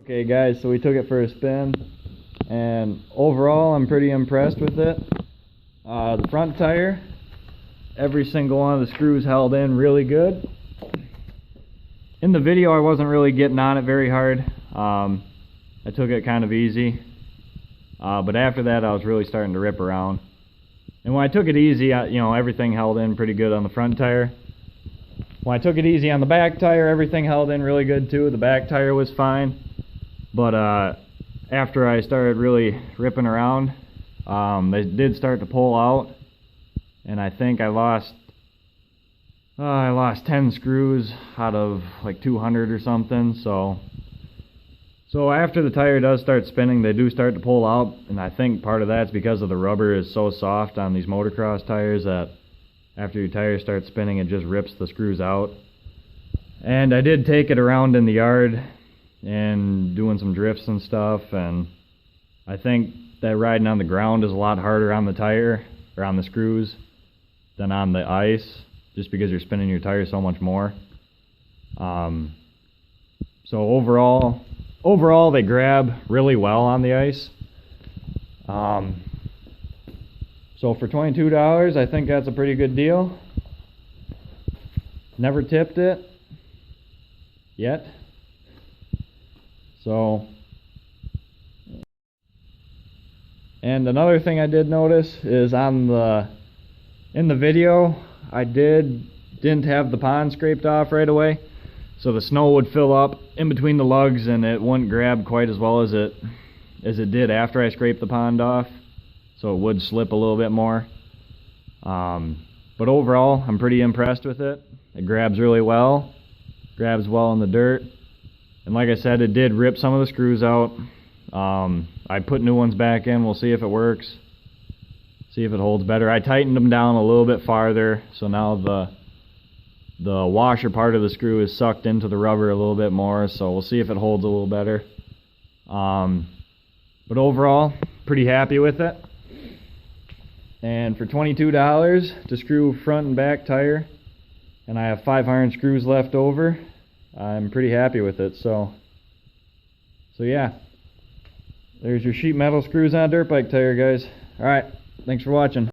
Okay guys, so we took it for a spin, and overall I'm pretty impressed with it. The front tire, every single one of the screws held in really good. In the video I wasn't really getting on it very hard. I took it kind of easy, but after that I was really starting to rip around. And when I took it easy, everything held in pretty good on the front tire. When I took it easy on the back tire, everything held in really good too. The back tire was fine. But after I started really ripping around, they did start to pull out, and I think I lost 10 screws out of like 200 or something. So after the tire does start spinning, they do start to pull out, and I think part of that's because of the rubber is so soft on these motocross tires that after your tire starts spinning, it just rips the screws out. And I did take it around in the yard and doing some drifts and stuff, and I think that riding on the ground is a lot harder on the tire or on the screws than on the ice, just because you're spinning your tire so much more. So overall they grab really well on the ice. So for $22, I think that's a pretty good deal. Never tipped it yet. So, and another thing I did notice is in the video I didn't have the pond scraped off right away, so the snow would fill up in between the lugs and it wouldn't grab quite as well as it did after I scraped the pond off, so it would slip a little bit more. But overall I'm pretty impressed with it. It grabs really well, grabs well in the dirt. And like I said, it did rip some of the screws out. I put new ones back in. We'll see if it works. See if it holds better. I tightened them down a little bit farther, so now the washer part of the screw is sucked into the rubber a little bit more, so we'll see if it holds a little better. But overall, pretty happy with it. And for $22 to screw front and back tire, and I have 5 iron screws left over, I'm pretty happy with it. So yeah, there's your sheet metal screws on a dirt bike tire, guys. Alright, thanks for watching.